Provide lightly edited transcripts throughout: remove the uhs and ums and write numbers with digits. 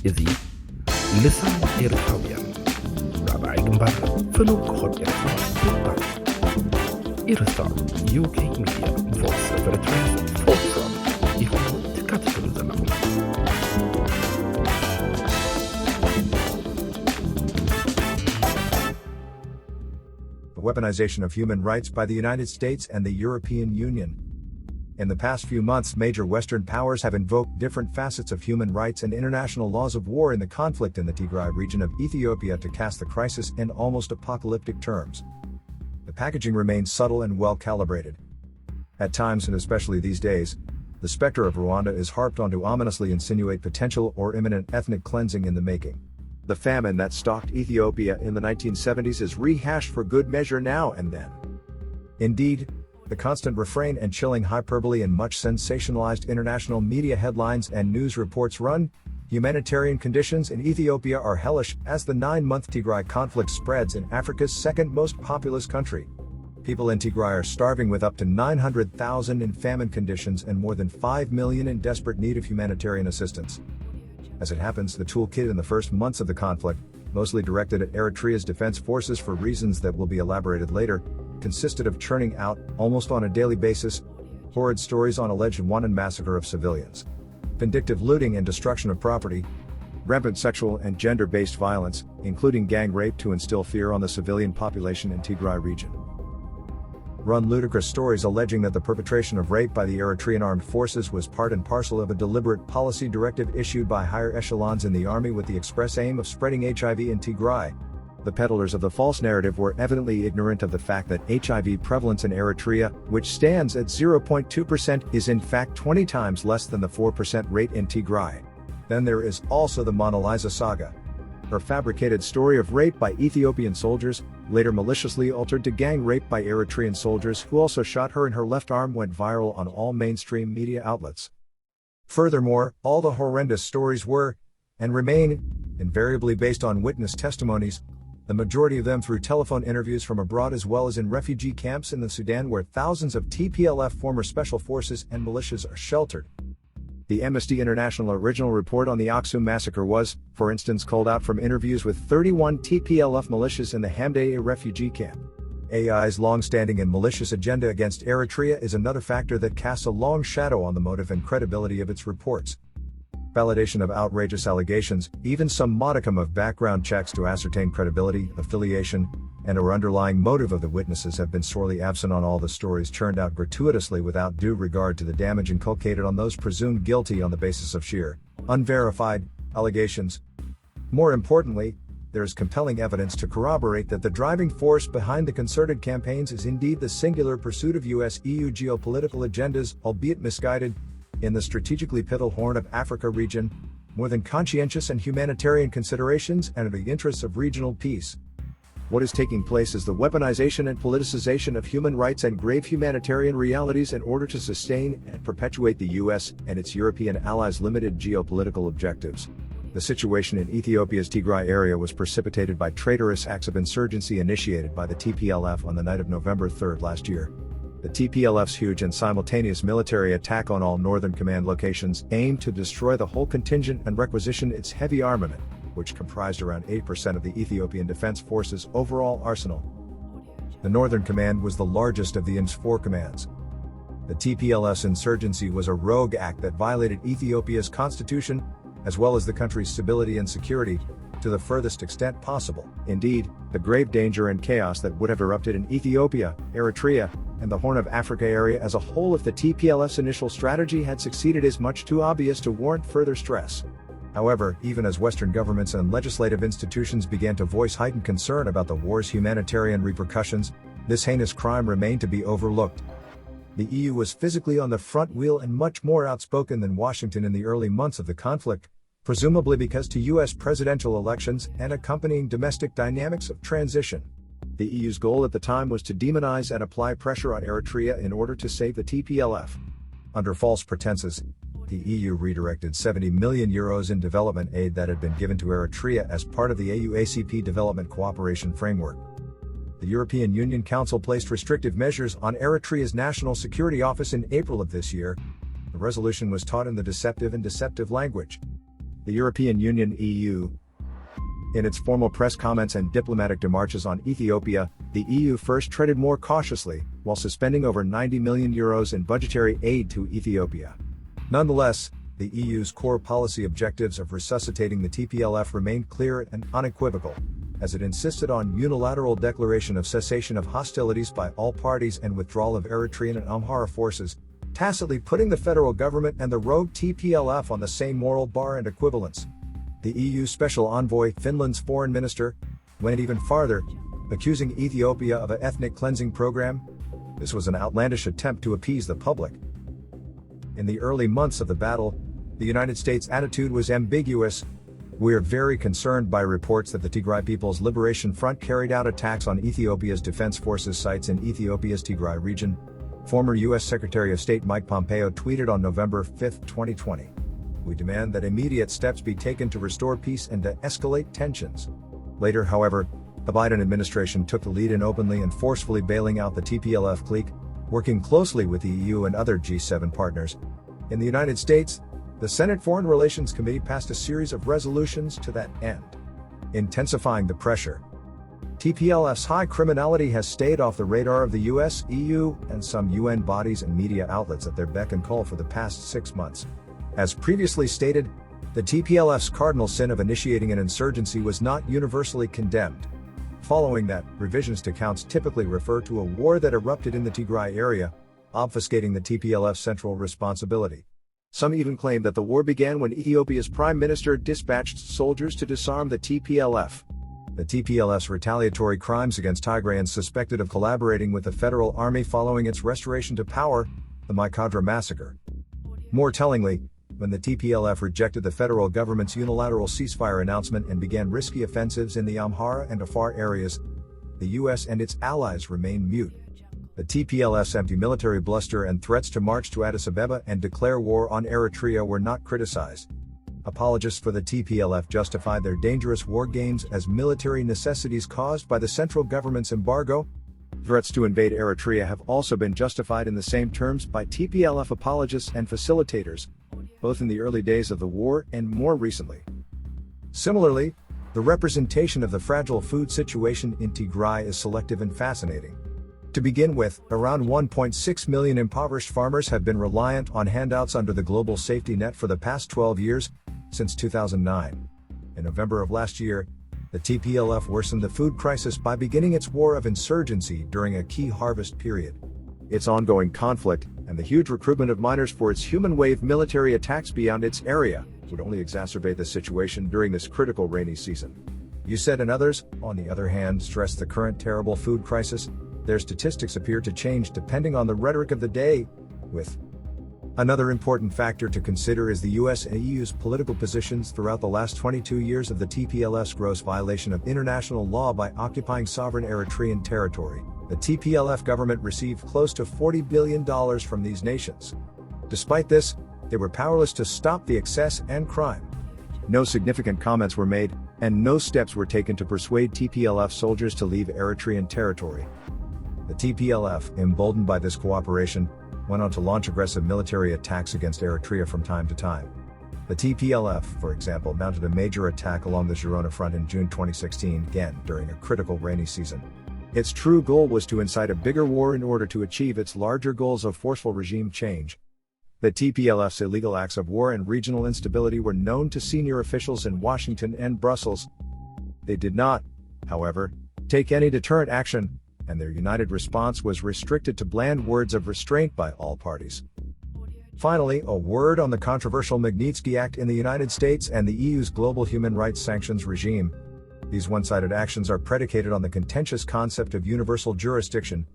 እዚ ልሳን ኤርትራውያን ራብዓይ ግንባር ፍሉይ ክኾን ኤርትራ ሪፖርተር EriStaruk UK Media Voice of Eritrea's Forefront ኢኹም ትከታተሉ ዘለኹም። The weaponization of human rights by the United States and the European Union. In the past few months, major Western powers have invoked different facets of human rights and international laws of war in the conflict in the Tigray region of Ethiopia to cast the crisis in almost apocalyptic terms. The packaging remains subtle and well calibrated. At times, and especially these days, the specter of Rwanda is harped on to ominously insinuate potential or imminent ethnic cleansing in the making. The famine that stalked Ethiopia in the 1970s is rehashed for good measure now and then. Indeed, the constant refrain and chilling hyperbole in much sensationalized international media headlines and news reports run, humanitarian conditions in Ethiopia are hellish as the 9-month Tigray conflict spreads in Africa's second most populous country. People in Tigray are starving with up to 900,000 in famine conditions and more than 5 million in desperate need of humanitarian assistance. As it happens, the toolkit in the first months of the conflict, mostly directed at Eritrea's defense forces for reasons that will be elaborated later, consisted of churning out, almost on a daily basis, horrid stories on alleged wanton massacre of civilians, vindictive looting and destruction of property, rampant sexual and gender-based violence, including gang rape to instill fear on the civilian population in Tigray region. Run ludicrous stories alleging that the perpetration of rape by the Eritrean armed forces was part and parcel of a deliberate policy directive issued by higher echelons in the army with the express aim of spreading HIV in Tigray. The peddlers of the false narrative were evidently ignorant of the fact that HIV prevalence in Eritrea, which stands at 0.2%, is in fact 20 times less than the 4% rate in Tigray. Then there is also the Mona Lisa saga. Her fabricated story of rape by Ethiopian soldiers, later maliciously altered to gang rape by Eritrean soldiers who also shot her in her left arm, went viral on all mainstream media outlets. Furthermore, all the horrendous stories were, and remain, invariably based on witness testimonies, the majority of them through telephone interviews from abroad as well as in refugee camps in the Sudan where thousands of TPLF former special forces and militias are sheltered. The Amnesty International original report on the Aksum massacre was, for instance, culled out from interviews with 31 TPLF militias in the Hamdayeh refugee camp. AI's long-standing and malicious agenda against Eritrea is another factor that casts a long shadow on the motive and credibility of its reports. Validation of outrageous allegations, even some modicum of background checks to ascertain credibility, affiliation, and/or underlying motive of the witnesses have been sorely absent on all the stories churned out gratuitously without due regard to the damage inculcated on those presumed guilty on the basis of sheer, unverified, allegations. More importantly, there is compelling evidence to corroborate that the driving force behind the concerted campaigns is indeed the singular pursuit of US-EU geopolitical agendas, albeit misguided, in the strategically pivotal Horn of Africa region, more than conscientious and humanitarian considerations and of the interests of regional peace. What is taking place is the weaponization and politicization of human rights and grave humanitarian realities in order to sustain and perpetuate the US and its European allies' limited geopolitical objectives. The situation in Ethiopia's Tigray area was precipitated by traitorous acts of insurgency initiated by the TPLF on the night of November 3 last year. The TPLF's huge and simultaneous military attack on all Northern Command locations aimed to destroy the whole contingent and requisition its heavy armament, which comprised around 8% of the Ethiopian Defense Forces' overall arsenal. The Northern Command was the largest of the IM's 4 commands. The TPLF's insurgency was a rogue act that violated Ethiopia's constitution, as well as the country's stability and security, to the furthest extent possible. Indeed, the grave danger and chaos that would have erupted in Ethiopia, Eritrea, and the Horn of Africa area as a whole if the TPLF's initial strategy had succeeded is much too obvious to warrant further stress. However, even as Western governments and legislative institutions began to voice heightened concern about the war's humanitarian repercussions, this heinous crime remained to be overlooked. The EU was physically on the front wheel and much more outspoken than Washington in the early months of the conflict, presumably because to US presidential elections and accompanying domestic dynamics of transition. The EU's goal at the time was to demonize and apply pressure on Eritrea in order to save the TPLF. Under false pretenses, the EU redirected €70 million in development aid that had been given to Eritrea as part of the AU-ACP Development Cooperation Framework. The European Union Council placed restrictive measures on Eritrea's National Security Office in April of this year. The resolution was taught in the deceptive language. The European Union (EU). In its formal press comments and diplomatic demarches on Ethiopia, the EU first treaded more cautiously, while suspending over €90 million in budgetary aid to Ethiopia. Nonetheless, the EU's core policy objectives of resuscitating the TPLF remained clear and unequivocal, as it insisted on unilateral declaration of cessation of hostilities by all parties and withdrawal of Eritrean and Amhara forces, tacitly putting the federal government and the rogue TPLF on the same moral bar and equivalence. The EU Special Envoy, Finland's foreign minister, went even farther, accusing Ethiopia of an ethnic cleansing program. This was an outlandish attempt to appease the public. In the early months of the battle, the United States' attitude was ambiguous. "We are very concerned by reports that the Tigray People's Liberation Front carried out attacks on Ethiopia's defense forces sites in Ethiopia's Tigray region," former U.S. Secretary of State Mike Pompeo tweeted on November 5, 2020. "We demand that immediate steps be taken to restore peace and de-escalate tensions." Later, however, the Biden administration took the lead in openly and forcefully bailing out the TPLF clique, working closely with the EU and other G7 partners. In the United States, the Senate Foreign Relations Committee passed a series of resolutions to that end, intensifying the pressure. TPLF's high criminality has stayed off the radar of the US, EU, and some UN bodies and media outlets at their beck and call for the past 6 months. As previously stated, the TPLF's cardinal sin of initiating an insurgency was not universally condemned. Following that, revisions to counts typically refer to a war that erupted in the Tigray area, obfuscating the TPLF's central responsibility. Some even claim that the war began when Ethiopia's prime minister dispatched soldiers to disarm the TPLF. The TPLF's retaliatory crimes against Tigrayans suspected of collaborating with the federal army following its restoration to power, the Maikadra massacre. More tellingly, when the TPLF rejected the federal government's unilateral ceasefire announcement and began risky offensives in the Amhara and Afar areas, the US and its allies remained mute. The TPLF's empty military bluster and threats to march to Addis Ababa and declare war on Eritrea were not criticized. Apologists for the TPLF justified their dangerous war games as military necessities caused by the central government's embargo. Threats to invade Eritrea have also been justified in the same terms by TPLF apologists and facilitators, both in the early days of the war and more recently. Similarly, the representation of the fragile food situation in Tigray is selective and fascinating. To begin with, around 1.6 million impoverished farmers have been reliant on handouts under the global safety net for the past 12 years, since 2009. In November of last year, the TPLF worsened the food crisis by beginning its war of insurgency during a key harvest period. Its ongoing conflict, and the huge recruitment of miners for its human wave military attacks beyond its area, would only exacerbate the situation during this critical rainy season. USAID and others, on the other hand, stress the current terrible food crisis. Their statistics appear to change depending on the rhetoric of the day, with another important factor to consider is the US and EU's political positions throughout the last 22 years of the TPLF's gross violation of international law by occupying sovereign Eritrean territory. The TPLF government received close to $40 billion from these nations. Despite this, they were powerless to stop the excess and crime. No significant comments were made, and no steps were taken to persuade TPLF soldiers to leave Eritrean territory. The TPLF, emboldened by this cooperation, went on to launch aggressive military attacks against Eritrea from time to time. The TPLF, for example, mounted a major attack along the Girona front in June 2016, again during a critical rainy season. Its true goal was to incite a bigger war in order to achieve its larger goals of forceful regime change. The TPLF's illegal acts of war and regional instability were known to senior officials in Washington and Brussels. They did not, however, take any deterrent action, and their united response was restricted to bland words of restraint by all parties. Finally, a word on the controversial Magnitsky Act in the United States and the EU's global human rights sanctions regime. These one-sided actions are predicated on the contentious concept of universal jurisdiction.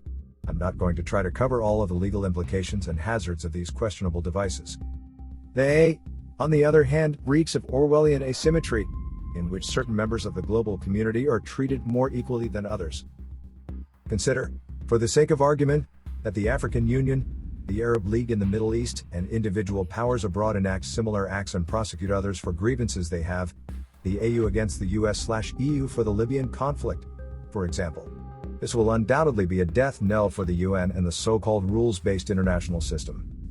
I'm not going to try to cover all of the legal implications and hazards of these questionable devices. They, on the other hand, reeks of Orwellian asymmetry, in which certain members of the global community are treated more equally than others. Consider, for the sake of argument, that the African Union, the Arab League in the Middle East, and individual powers abroad enact similar acts and prosecute others for grievances they have, the AU against the US/EU for the Libyan conflict, for example. This will undoubtedly be a death knell for the UN and the so-called rules-based international system.